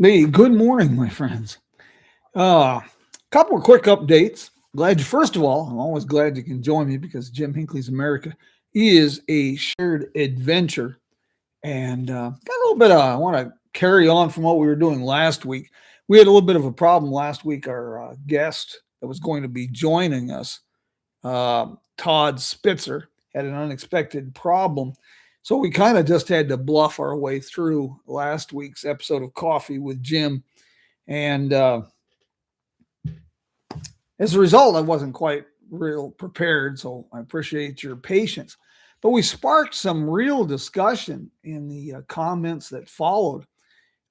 Hey, good morning, my friends. Uh, couple of quick updates. First of all, I'm always glad you can join me because Jim Hinckley's America is a shared adventure. And got a little bit I want to carry on from what we were doing last week. We had a little bit of a problem last week. Our guest that was going to be joining us, Todd Spitzer, had an unexpected problem. So we kind of just had to bluff our way through last week's episode of Coffee with Jim. And as a result, I wasn't quite real prepared. So I appreciate your patience. But we sparked some real discussion in the comments that followed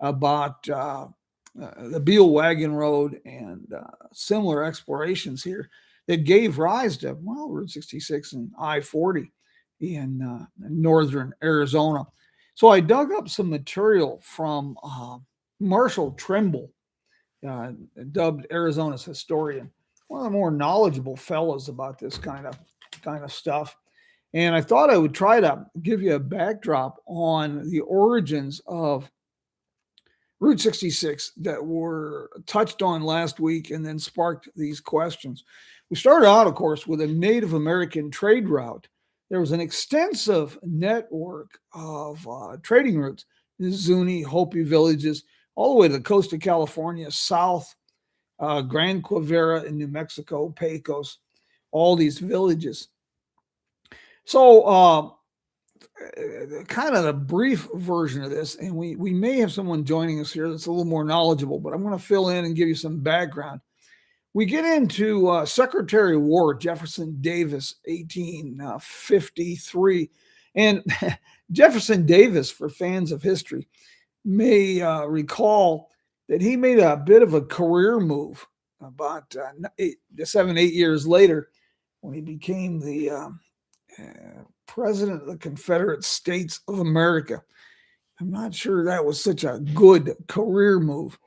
about the Beale Wagon Road and similar explorations here that gave rise to, well, Route 66 and I 40 in northern Arizona. So I dug up some material from Marshall Trimble, uh, dubbed Arizona's historian, one of the more knowledgeable fellows about this kind of stuff. And I thought I would try to give you a backdrop on the origins of Route 66 that were touched on last week and then sparked these questions. We started out, of course, with a Native American trade route. There was an extensive network of trading routes, the Zuni, Hopi villages, all the way to the coast of California, south, Gran Quivira in New Mexico, Pecos, all these villages. So, kind of a brief version of this, and we may have someone joining us here that's a little more knowledgeable, but I'm going to fill in and give you some background. We get into Secretary of War Jefferson Davis, 1853. And Jefferson Davis, for fans of history, may recall that he made a bit of a career move about 8 years later when he became the President of the Confederate States of America. I'm not sure that was such a good career move.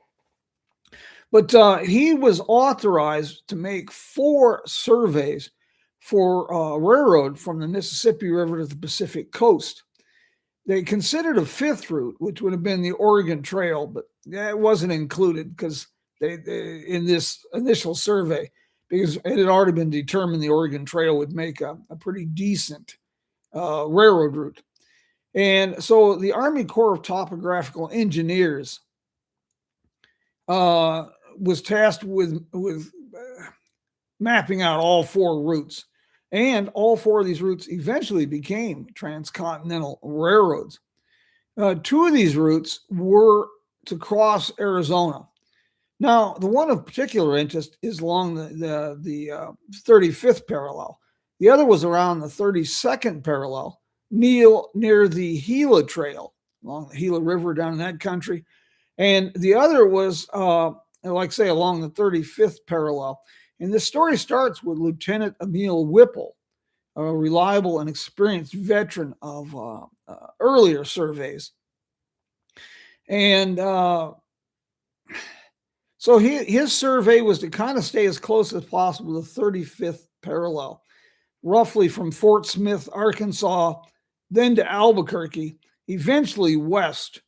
But he was authorized to make 4 surveys for a railroad from the Mississippi River to the Pacific coast. They considered a fifth route, which would have been the Oregon Trail, but it wasn't included because they in this initial survey, because it had already been determined the Oregon Trail would make a pretty decent railroad route. And so the Army Corps of Topographical Engineers uh, was tasked with mapping out all 4 routes, and all 4 of these routes eventually became transcontinental railroads. 2 of these routes were to cross Arizona. Now, the one of particular interest is along the 35th parallel. The other was around the 32nd parallel, near the Gila Trail, along the Gila River down in that country. And the other was, like say, along the 35th parallel. And this story starts with Lieutenant Emil Whipple, a reliable and experienced veteran of earlier surveys. And so his survey was to kind of stay as close as possible to the 35th parallel, roughly from Fort Smith, Arkansas, then to Albuquerque, eventually west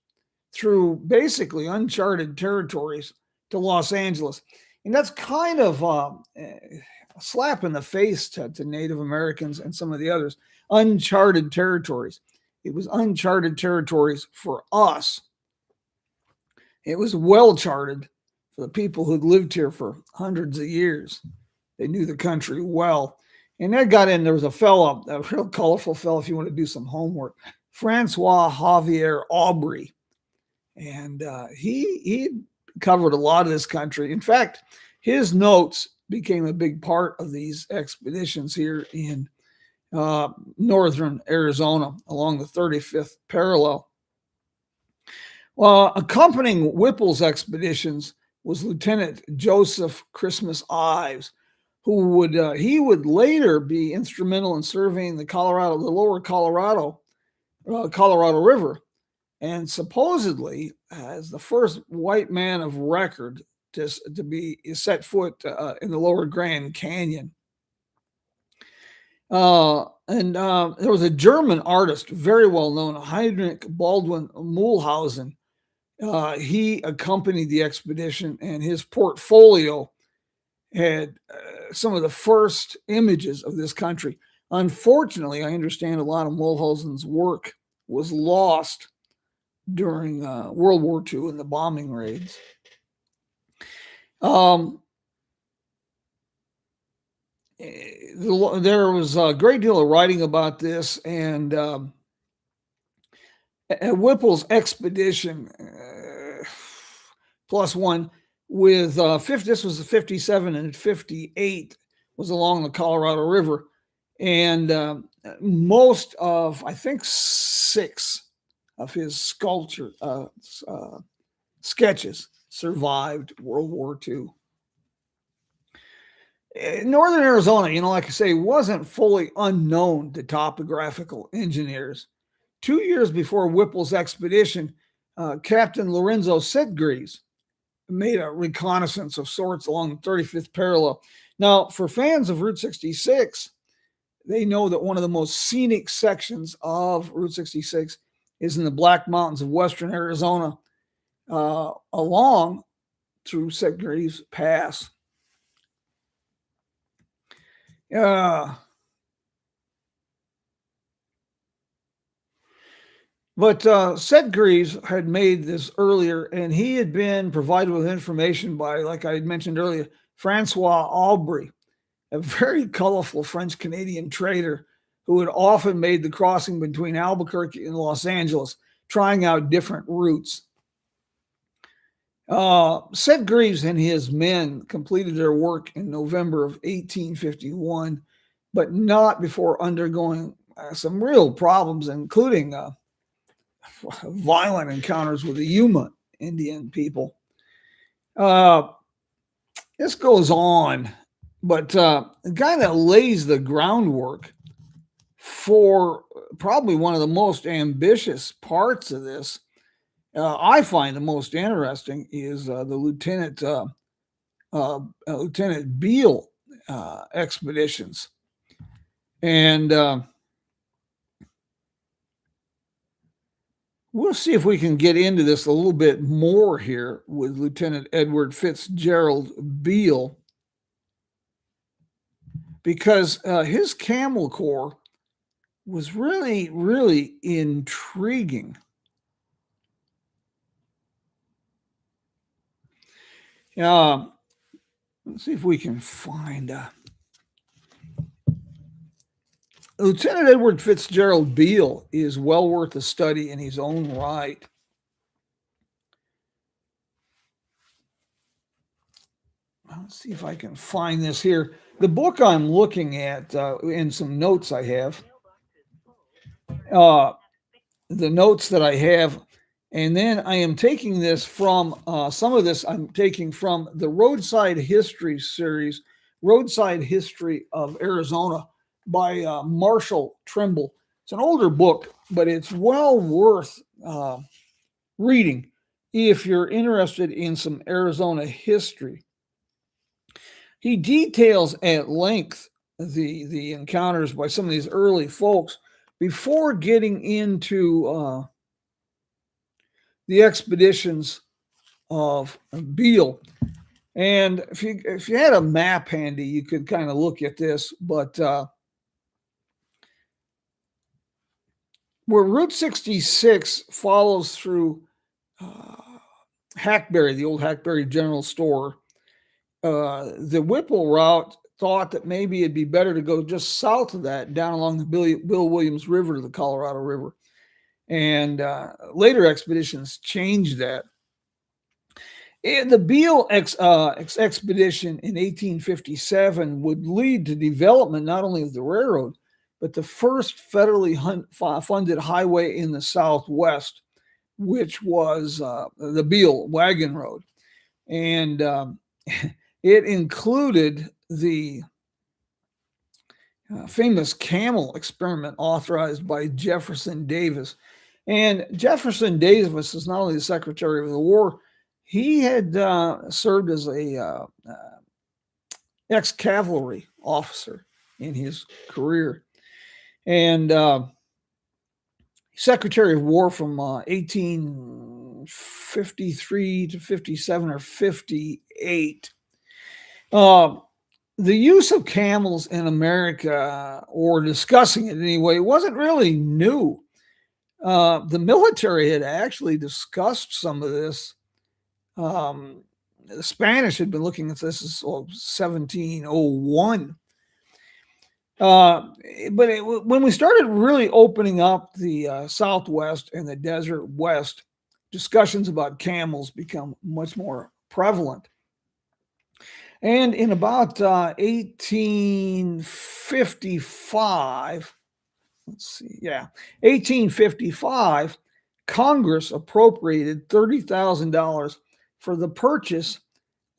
through basically uncharted territories to Los Angeles. And that's kind of a slap in the face to Native Americans and some of the others. Uncharted territories. It was uncharted territories for us. It was well charted for the people who'd lived here for hundreds of years. They knew the country well. And that got in, there was a fellow, a real colorful fellow, if you want to do some homework, Francois Javier Aubry. And he covered a lot of this country. In fact, his notes became a big part of these expeditions here in northern Arizona along the 35th parallel. Accompanying Whipple's expeditions was Lieutenant Joseph Christmas Ives, who would later be instrumental in surveying the lower Colorado River, and supposedly as the first white man of record to be set foot in the lower Grand Canyon. And there was a German artist, very well known, Heinrich Baldwin Mühlhausen, He accompanied the expedition, and his portfolio had some of the first images of this country. Unfortunately, I understand a lot of Mulhausen's work was lost during World War II and the bombing raids. There was a great deal of writing about this, and Whipple's expedition plus one with this was the 57 and 58 was along the Colorado River, and most of, I think, 6 of his sketches survived World War II. Northern Arizona, like I say, wasn't fully unknown to topographical engineers. 2 years before Whipple's expedition, Captain Lorenzo Sitgreaves made a reconnaissance of sorts along the 35th parallel. Now, for fans of Route 66, they know that one of the most scenic sections of Route 66 is in the Black Mountains of western Arizona, along through Sitgreaves Pass. But Sitgreaves had made this earlier, and he had been provided with information by, like I had mentioned earlier, Francois Aubry, a very colorful French-Canadian trader who had often made the crossing between Albuquerque and Los Angeles, trying out different routes. Sitgreaves and his men completed their work in November of 1851, but not before undergoing some real problems, including violent encounters with the Yuma Indian people. This goes on, but the guy that lays the groundwork for probably one of the most ambitious parts of this, I find the most interesting, is the Lieutenant Beale expeditions. And we'll see if we can get into this a little bit more here with Lieutenant Edward Fitzgerald Beale, because his Camel Corps was really, really intriguing. Let's see if we can find Lieutenant Edward Fitzgerald Beale is well worth a study in his own right. Let's see if I can find this here. The book I'm looking at, and some notes I have, the notes that I have, and then I am taking this from, some of this I'm taking from the Roadside History series, Roadside History of Arizona, by Marshall Trimble. It's an older book, but it's well worth reading if you're interested in some Arizona history. He details at length the encounters by some of these early folks before getting into the expeditions of Beale. And if you had a map handy, you could kind of look at this, but where Route 66 follows through Hackberry, the old Hackberry General Store, the Whipple route thought that maybe it'd be better to go just south of that, down along the Bill Williams River to the Colorado River. And later expeditions changed that. And the Beale expedition in 1857 would lead to development not only of the railroad, but the first federally funded highway in the Southwest, which was the Beale Wagon Road. And it included the famous camel experiment authorized by Jefferson Davis. And Jefferson Davis is not only the Secretary of the War, he had served as a ex-cavalry officer in his career. And Secretary of War from 18 53 to 57 or 58. Uh, the use of camels in America, or discussing it anyway, wasn't really new. The military had actually discussed some of this. The Spanish had been looking at this as 1701. When we started really opening up the Southwest and the Desert West, discussions about camels become much more prevalent. And in about 1855, 1855, Congress appropriated $30,000 for the purchase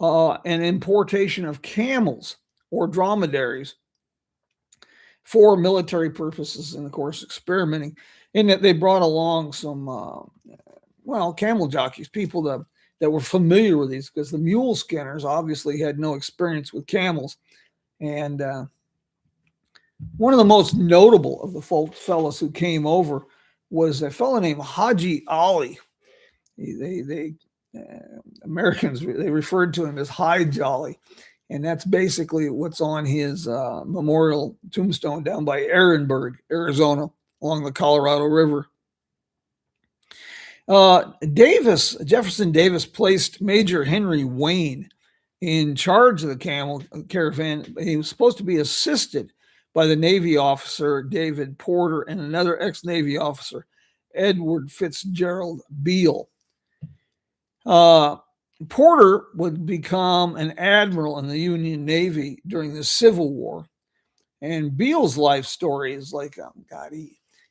and importation of camels or dromedaries for military purposes, and of course experimenting. In that they brought along some camel jockeys, people that were familiar with these, because the mule skinners obviously had no experience with camels. And one of the most notable of the fellows who came over was a fellow named Haji Ali. Americans, they referred to him as High Jolly. And that's basically what's on his memorial tombstone down by Ehrenberg, Arizona, along the Colorado River. Jefferson Davis placed Major Henry Wayne in charge of the camel caravan. He was supposed to be assisted by the Navy officer David Porter and another ex-Navy officer, Edward Fitzgerald Beale. Porter would become an admiral in the Union Navy during the Civil War. And Beale's life story is like,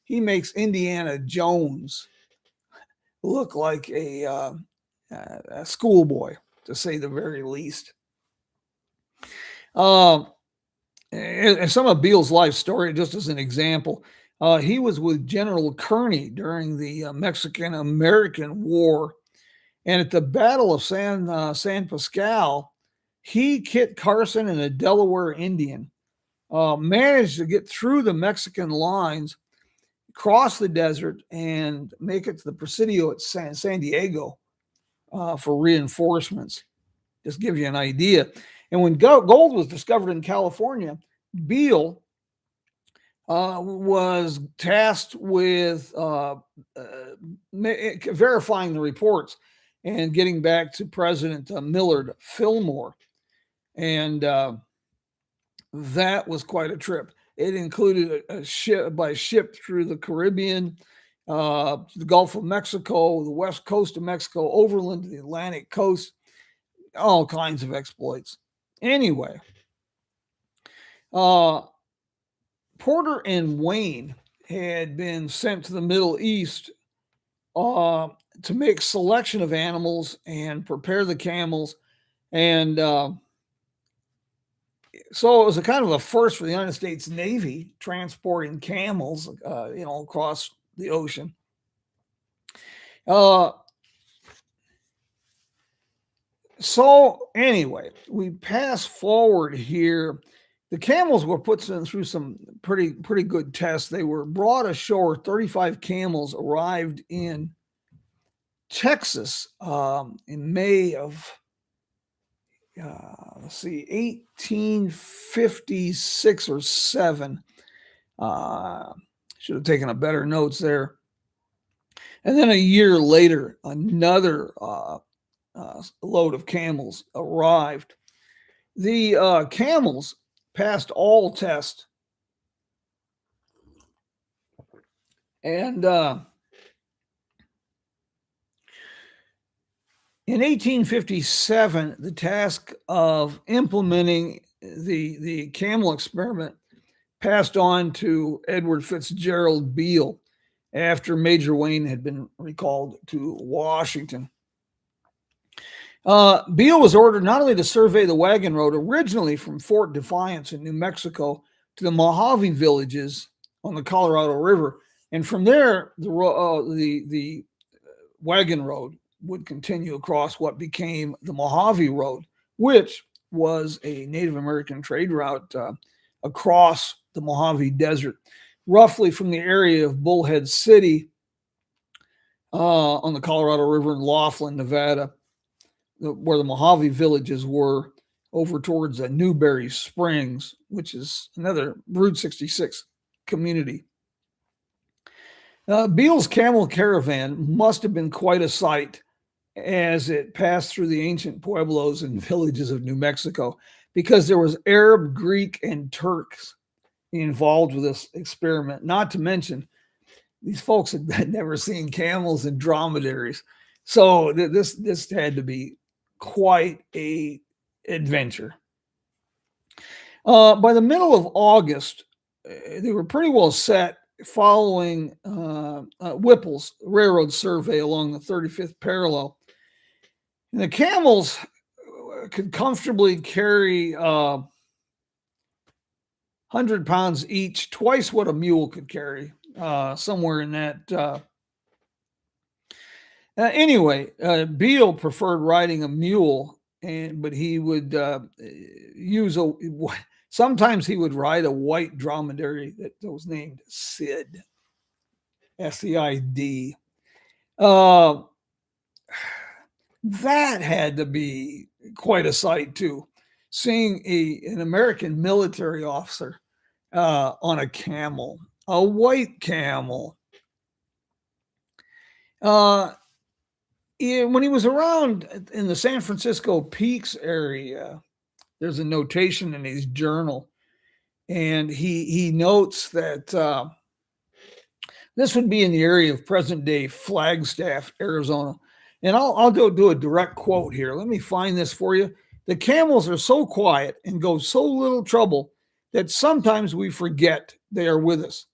he makes Indiana Jones look like a schoolboy, to say the very least. And some of Beale's life story, just as an example, he was with General Kearny during the Mexican-American War. And at the Battle of San Pasqual, he, Kit Carson, and a Delaware Indian managed to get through the Mexican lines, cross the desert, and make it to the Presidio at San Diego for reinforcements. Just give you an idea. And when gold was discovered in California, Beale was tasked with verifying the reports and getting back to President Millard Fillmore. And that was quite a trip. It included a ship through the Caribbean, the Gulf of Mexico, the west coast of Mexico, overland to the Atlantic coast, all kinds of exploits. Anyway, Porter and Wayne had been sent to the Middle East to make selection of animals and prepare the camels. And so it was a kind of a first for the United States Navy, transporting camels, across the ocean. So anyway, we pass forward here. The camels were put through some pretty good tests. They were brought ashore. 35 camels arrived in Texas in May of 1856 or 7. Should have taken a better notes there. And then a year later, another load of camels arrived. The camels passed all tests. And in 1857, the task of implementing the camel experiment passed on to Edward Fitzgerald Beale after Major Wayne had been recalled to Washington. Beale was ordered not only to survey the wagon road originally from Fort Defiance in New Mexico to the Mojave villages on the Colorado River, and from there the wagon road would continue across what became the Mojave Road, which was a Native American trade route across the Mojave Desert, roughly from the area of Bullhead City on the Colorado River in Laughlin, Nevada, where the Mojave villages were, over towards Newberry Springs, which is another Route 66 community. Beale's camel caravan must have been quite a sight as it passed through the ancient pueblos and villages of New Mexico, because there was Arab, Greek, and Turks involved with this experiment. Not to mention, these folks had never seen camels and dromedaries, so this had to be quite a adventure. By the middle of August, they were pretty well set following Whipple's railroad survey along the 35th parallel. And the camels could comfortably carry 100 pounds each, twice what a mule could carry, somewhere in that. Anyway, Beale preferred riding a mule, but he would sometimes he would ride a white dromedary that was named Sid, S-E-I-D. That had to be quite a sight too, seeing an American military officer on a camel, a white camel. When he was around in the San Francisco Peaks area, there's a notation in his journal, and he notes that this would be in the area of present-day Flagstaff, Arizona. And I'll do a direct quote here. Let me find this for you. The camels are so quiet and go so little trouble that sometimes we forget they are with us.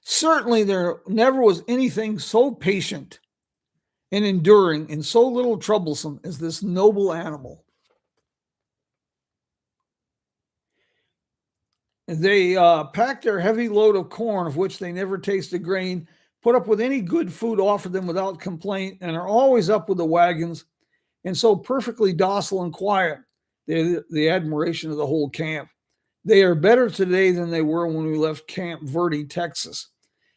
Certainly there never was anything so patient and enduring and so little troublesome as this noble animal. They pack their heavy load of corn, of which they never taste a grain, put up with any good food offered them without complaint, and are always up with the wagons, and so perfectly docile and quiet, they're the admiration of the whole camp. They are better today than they were when we left Camp Verde, Texas,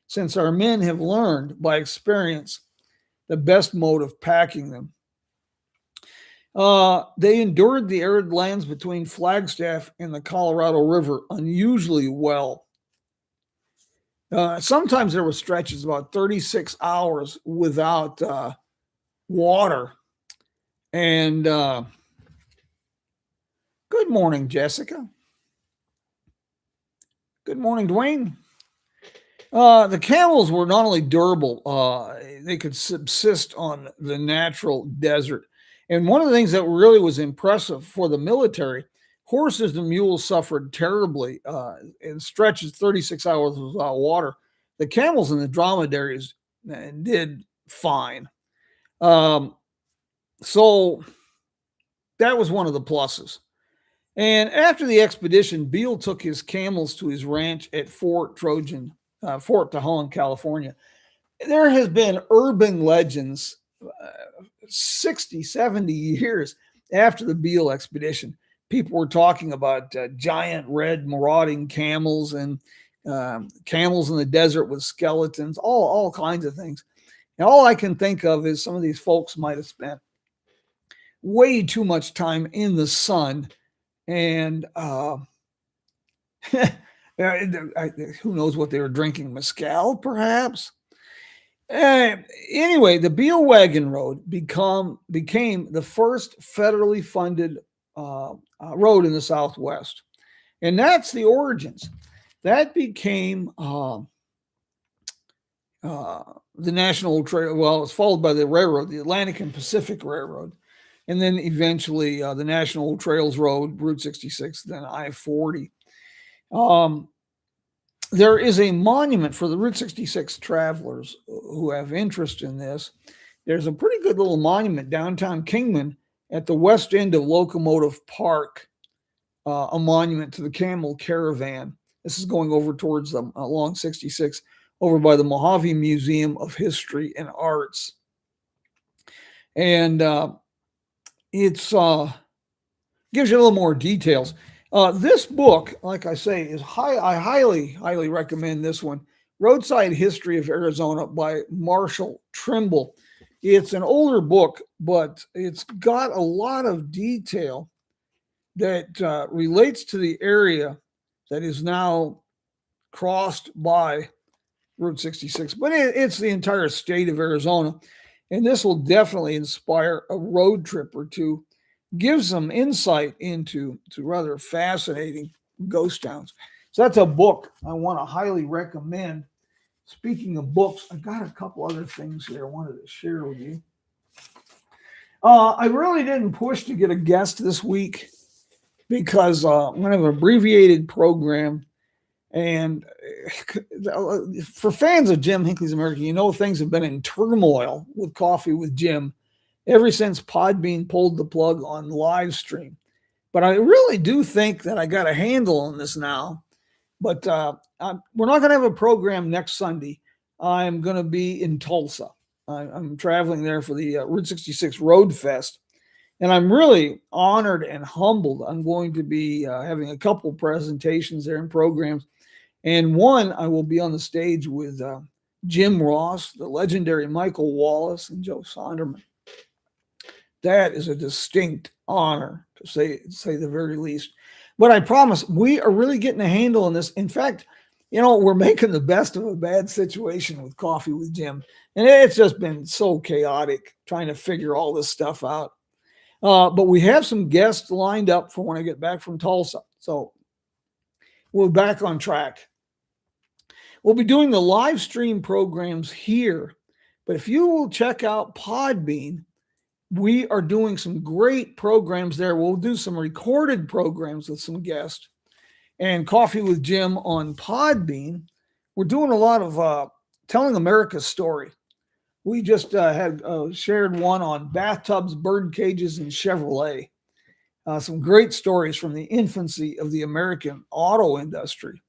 since our men have learned by experience the best mode of packing them. They endured the arid lands between Flagstaff and the Colorado River unusually well. Sometimes there were stretches about 36 hours without water. And good morning, Jessica. Good morning, Dwayne. The camels were not only durable, they could subsist on the natural desert. And one of the things that really was impressive for the military, horses and mules suffered terribly in stretches 36 hours without water. The camels and the dromedaries did fine. So that was one of the pluses. And after the expedition, Beale took his camels to his ranch at Fort Tejon, California. There has been urban legends 60, 70 years after the Beale expedition. People were talking about giant red marauding camels and camels in the desert with skeletons, all kinds of things. And all I can think of is some of these folks might have spent way too much time in the sun, and who knows what they were drinking, mezcal perhaps. Anyway, the Beale Wagon Road became the first federally funded road in the Southwest. And that's the origins. That became the National Trail. Well, it was followed by the railroad, the Atlantic and Pacific Railroad. And then eventually the National Trails Road, Route 66, then I-40. There is a monument for the Route 66 travelers who have interest in this. There's a pretty good little monument downtown Kingman at the west end of Locomotive Park, a monument to the camel caravan. This is going over towards them along 66, over by the Mojave Museum of History and Arts. And it's gives you a little more details. This book, like I say, is I highly recommend this one. Roadside History of Arizona by Marshall Trimble. It's an older book, but it's got a lot of detail that relates to the area that is now crossed by Route 66, but it's the entire state of Arizona. And this will definitely inspire a road trip or two, give some insight into rather fascinating ghost towns. So that's a book I want to highly recommend. Speaking of books, I got a couple other things here I wanted to share with you. I really didn't push to get a guest this week because I'm going to have an abbreviated program. And for fans of Jim Hinckley's America, you know things have been in turmoil with Coffee with Jim ever since Podbean pulled the plug on live stream. But I really do think that I got a handle on this now. But we're not going to have a program next Sunday. I'm going to be in Tulsa. I'm traveling there for the Route 66 Road Fest. And I'm really honored and humbled. I'm going to be having a couple presentations there and programs. And one, I will be on the stage with Jim Ross, the legendary Michael Wallace, and Joe Sonderman. That is a distinct honor, to say the very least. But I promise, we are really getting a handle on this. In fact, we're making the best of a bad situation with Coffee with Jim. And it's just been so chaotic trying to figure all this stuff out. But we have some guests lined up for when I get back from Tulsa. So we're back on track. We'll be doing the live stream programs here. But if you will check out Podbean, we are doing some great programs there. We'll do some recorded programs with some guests. And Coffee with Jim on Podbean, we're doing a lot of telling America's story. We just had shared one on bathtubs, bird cages, and Chevrolet. Some great stories from the infancy of the American auto industry.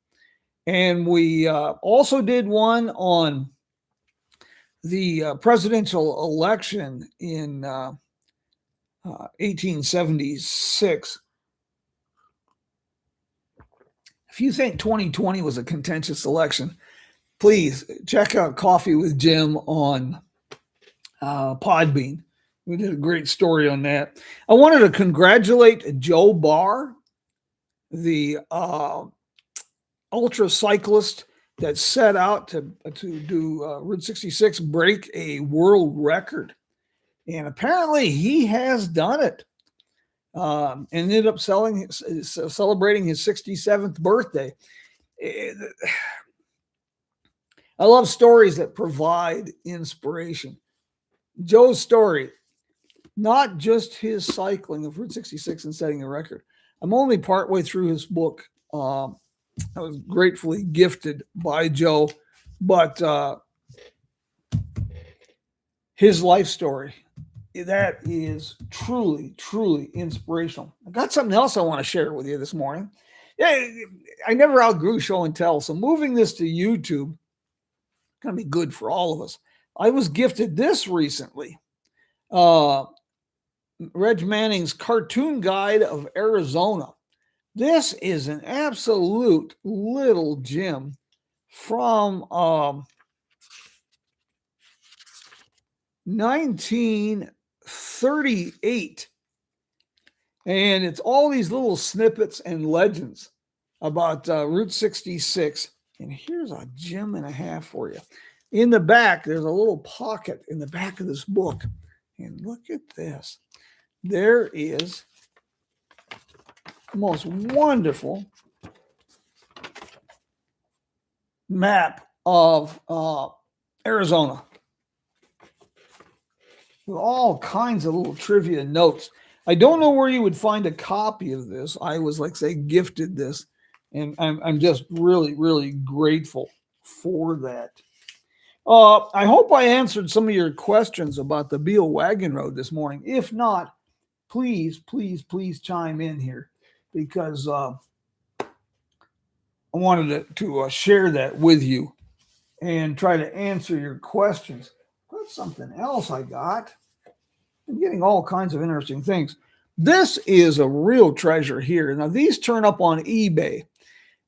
And we also did one on the presidential election in 1876. If you think 2020 was a contentious election, please check out Coffee with Jim on Podbean. We did a great story on that. I wanted to congratulate Joe Barr, the ultra cyclist that set out to do Route 66, break a world record. And apparently he has done it. Ended up celebrating his 67th birthday. I love stories that provide inspiration. Joe's story, not just his cycling of Route 66 and setting a record. I'm only partway through his book. I was gratefully gifted by Joe, but his life story, that is truly, truly inspirational. I got something else I want to share with you this morning. Yeah, I never outgrew show and tell, so moving this to YouTube is going to be good for all of us. I was gifted this recently. Reg Manning's Cartoon Guide of Arizona. This is an absolute little gem from 1938. And it's all these little snippets and legends about Route 66. And here's a gem and a half for you. In the back, there's a little pocket in the back of this book. And look at this. There is the most wonderful map of Arizona with all kinds of little trivia notes. I don't know where you would find a copy of this. I was, gifted this, and I'm just really, really grateful for that. I hope I answered some of your questions about the Beale Wagon Road this morning. If not, please, please, please chime in here, because I wanted to share that with you and try to answer your questions. That's something else I got. I'm getting all kinds of interesting things. This is a real treasure here. Now, these turn up on eBay.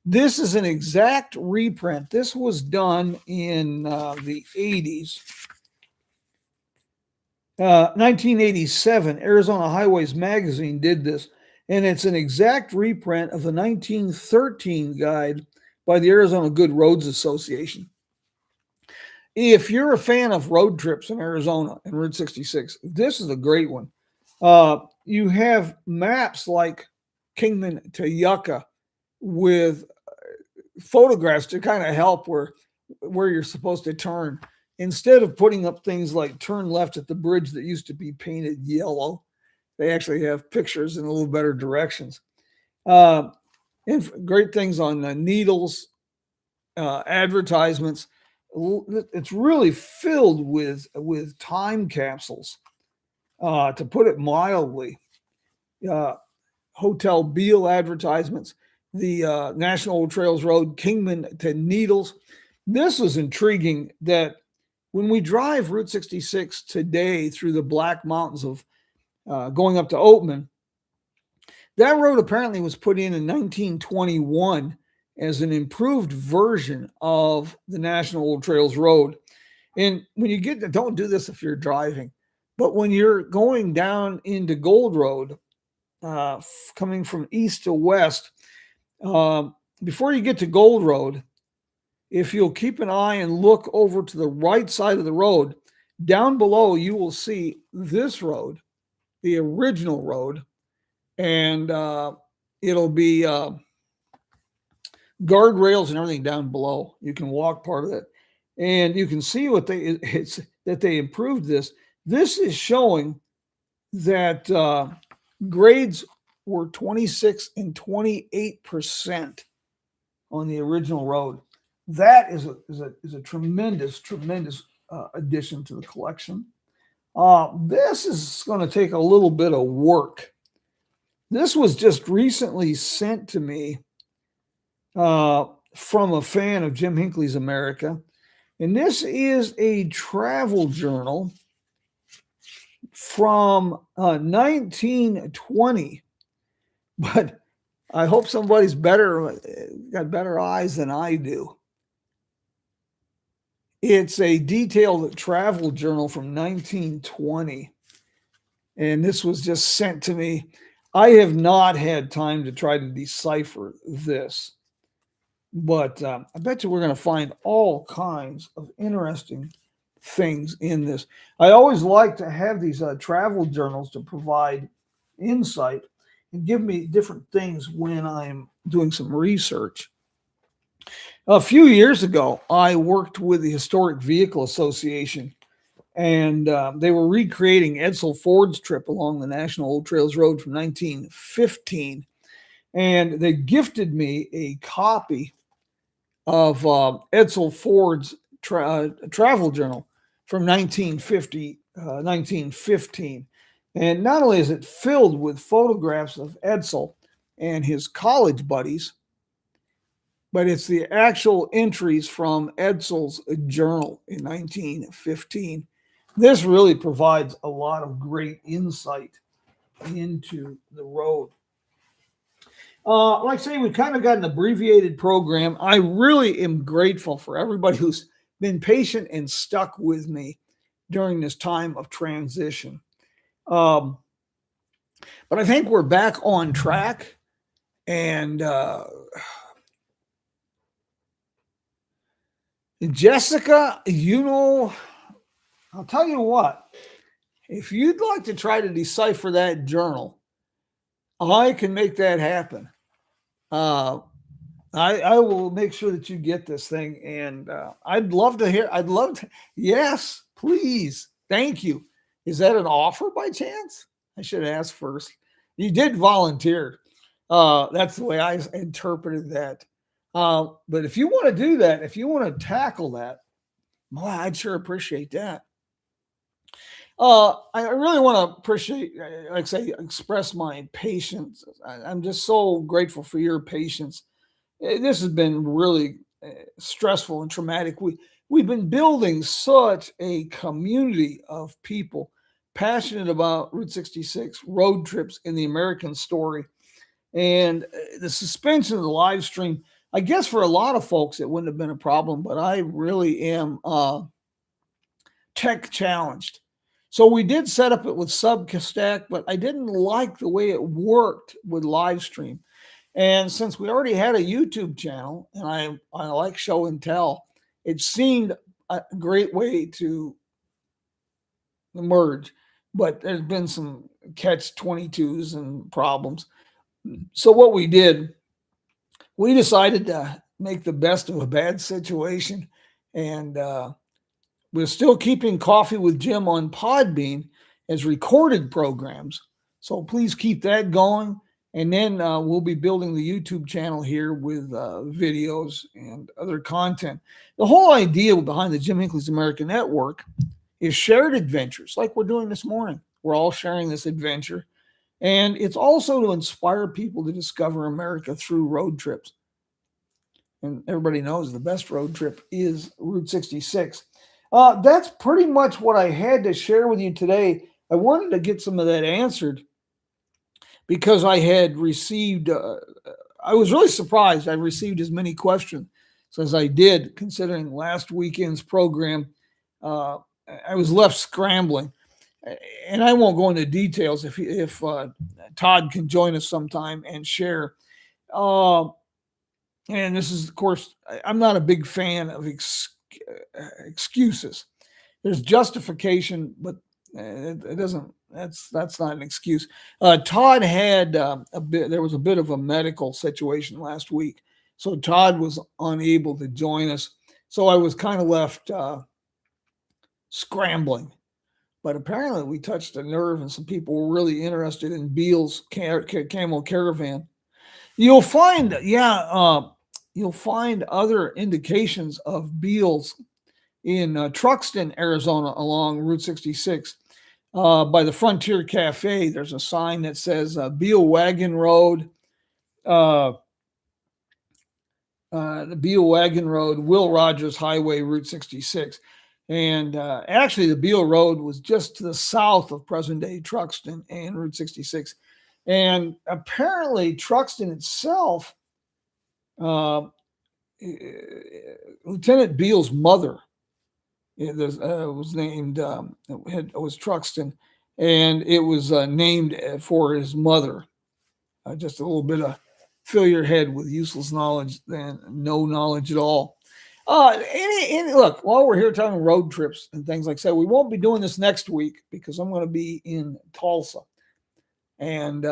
This is an exact reprint. This was done in the 80s. 1987, Arizona Highways Magazine did this, and it's an exact reprint of the 1913 guide by the Arizona Good Roads Association. If you're a fan of road trips in Arizona and Route 66, this is a great one. You have maps like Kingman to Yucca with photographs to kind of help where you're supposed to turn. Instead of putting up things like turn left at the bridge that used to be painted yellow, they actually have pictures in a little better directions. And great things on needles, advertisements. It's really filled with time capsules, to put it mildly. Hotel Beale advertisements, the National Old Trails Road, Kingman to Needles. This was intriguing that when we drive Route 66 today through the Black Mountains of going up to Oatman, that road apparently was put in 1921 as an improved version of the National Old Trails Road. And when you get to, don't do this if you're driving, but when you're going down into Gold Road, coming from east to west, before you get to Gold Road, if you'll keep an eye and look over to the right side of the road, down below you will see this road, the original road, and it'll be guardrails and everything down below. You can walk part of it, and you can see that they improved this. This is showing that grades were 26 and 28% on the original road. That is a tremendous addition to the collection. This is going to take a little bit of work. This was just recently sent to me from a fan of Jim Hinckley's America. And this is a travel journal from 1920. But I hope somebody's got better eyes than I do. It's a detailed travel journal from 1920. And this was just sent to me. I have not had time to try to decipher this. But I bet you we're going to find all kinds of interesting things in this. I always like to have these travel journals to provide insight and give me different things when I'm doing some research. A few years ago, I worked with the Historic Vehicle Association, and they were recreating Edsel Ford's trip along the National Old Trails Road from 1915. And they gifted me a copy of Edsel Ford's travel journal from 1915. And not only is it filled with photographs of Edsel and his college buddies, but it's the actual entries from Edsel's journal in 1915. This really provides a lot of great insight into the road. Like I say, we've kind of got an abbreviated program. I really am grateful for everybody who's been patient and stuck with me during this time of transition. But I think we're back on track. And Jessica, I'll tell you what, if you'd like to try to decipher that journal, I can make that happen. I will make sure that you get this thing, and I'd love to. Yes, please. Thank you. Is that an offer by chance? I should ask first. You did volunteer. That's the way I interpreted that. But if you want to do that, if you want to tackle that, well, I'd sure appreciate that. I really want to express my patience. I'm just so grateful for your patience. This has been really stressful and traumatic. We've been building such a community of people passionate about Route 66, road trips, and the American story. And the suspension of the live stream, I guess for a lot of folks, it wouldn't have been a problem, but I really am tech challenged. So we did set up it with Substack, but I didn't like the way it worked with live stream. And since we already had a YouTube channel and I like show and tell, it seemed a great way to merge. But there's been some catch 22s and problems. So what we did, we decided to make the best of a bad situation. And we're still keeping Coffee with Jim on Podbean as recorded programs. So please keep that going. And then we'll be building the YouTube channel here with videos and other content. The whole idea behind the Jim Hinckley's American Network is shared adventures like we're doing this morning. We're all sharing this adventure. And it's also to inspire people to discover America through road trips. And everybody knows the best road trip is Route 66. That's pretty much what I had to share with you today. I wanted to get some of that answered because I had received, I was really surprised I received as many questions as I did, considering last weekend's program. I was left scrambling. And I won't go into details if Todd can join us sometime and share. And this is, of course, I'm not a big fan of excuses. There's justification, but it doesn't. That's not an excuse. Todd had there was a bit of a medical situation last week, so Todd was unable to join us. So I was kind of left scrambling. But apparently we touched a nerve, and some people were really interested in Beal's camel caravan. You'll find, you'll find other indications of Beal's in Truxton, Arizona, along Route 66. By the Frontier Cafe, there's a sign that says Beal Wagon Road, the Beal Wagon Road, Will Rogers Highway, Route 66. And actually, the Beal Road was just to the south of present-day Truxton and Route 66. And apparently, Truxton itself, Lieutenant Beal's mother was named, was Truxton, and it was named for his mother. Just a little bit of fill your head with useless knowledge than no knowledge at all. Look, while we're here talking road trips and things like that, we won't be doing this next week because I'm going to be in Tulsa. And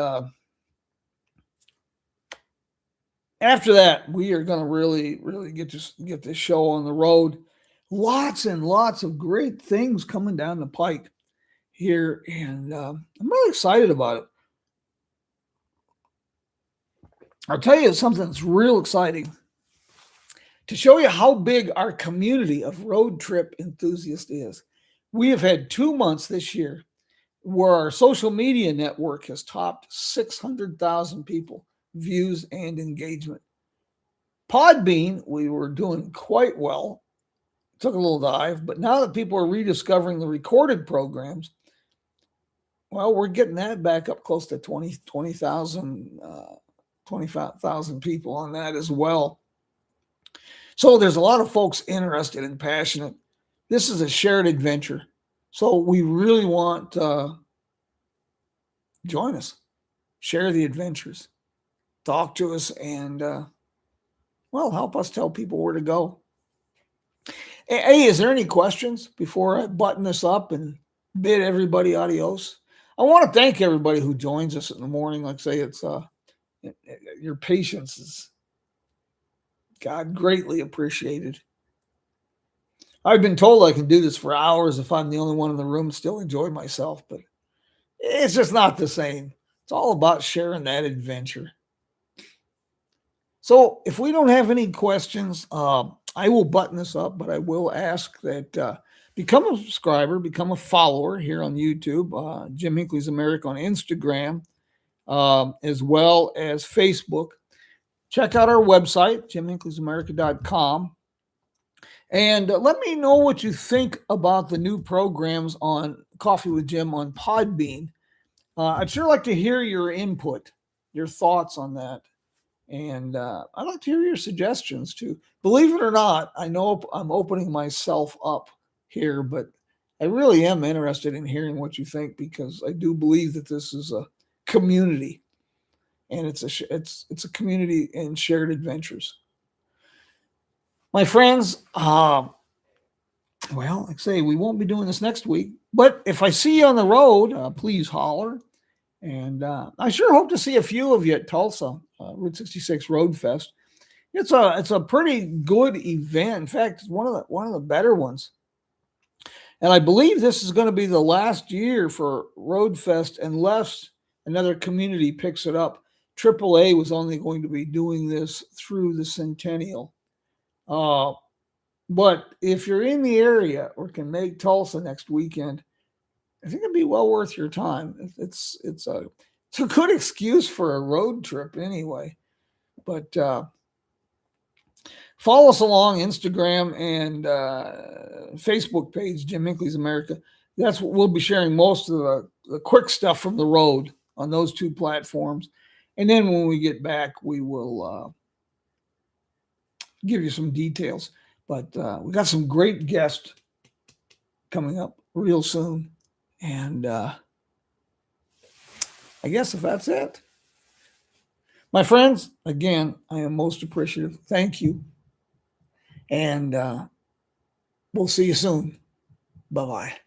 after that, we are going to really get this show on the road. Lots and lots of great things coming down the pike here. And I'm really excited about it. I'll tell you something that's real exciting. To show you how big our community of road trip enthusiasts is, we have had 2 months this year where our social media network has topped 600,000 people, views and engagement. Podbean, we were doing quite well. Took a little dive, but now that people are rediscovering the recorded programs, well, we're getting that back up close to 20,000 people on that as well. So there's a lot of folks interested and passionate. This is a shared adventure. So we really want join us, share the adventures, talk to us, and help us tell people where to go. Hey, is there any questions before I button this up and bid everybody adios? I want to thank everybody who joins us in the morning. Like I say, it's your patience is God greatly appreciated. I've been told I can do this for hours if I'm the only one in the room, still enjoy myself, but it's just not the same. It's all about sharing that adventure. So if we don't have any questions, I will button this up, but I will ask that become a subscriber, become a follower here on YouTube, Jim Hinckley's America on Instagram, as well as Facebook. Check out our website, jimhinckleysamerica.com. And let me know what you think about the new programs on Coffee with Jim on Podbean. I'd sure like to hear your input, your thoughts on that. And I'd like to hear your suggestions too. Believe it or not, I know I'm opening myself up here, but I really am interested in hearing what you think because I do believe that this is a community, and it's a community in shared adventures. My friends, well, like I say, we won't be doing this next week, but if I see you on the road, please holler. And I sure hope to see a few of you at Tulsa, Route 66 Road Fest. It's a pretty good event. In fact, it's one of the better ones. And I believe this is going to be the last year for Road Fest unless another community picks it up. AAA was only going to be doing this through the Centennial. Uh, but if you're in the area or can make Tulsa next weekend, I think it'd be well worth your time. It's a good excuse for a road trip anyway. But follow us along Instagram and Facebook page, Jim Minkley's America. That's what we'll be sharing most of the quick stuff from the road on those two platforms. And then when we get back, we will give you some details. But we got some great guests coming up real soon. And I guess if that's it, my friends, again, I am most appreciative. Thank you. And we'll see you soon. Bye-bye.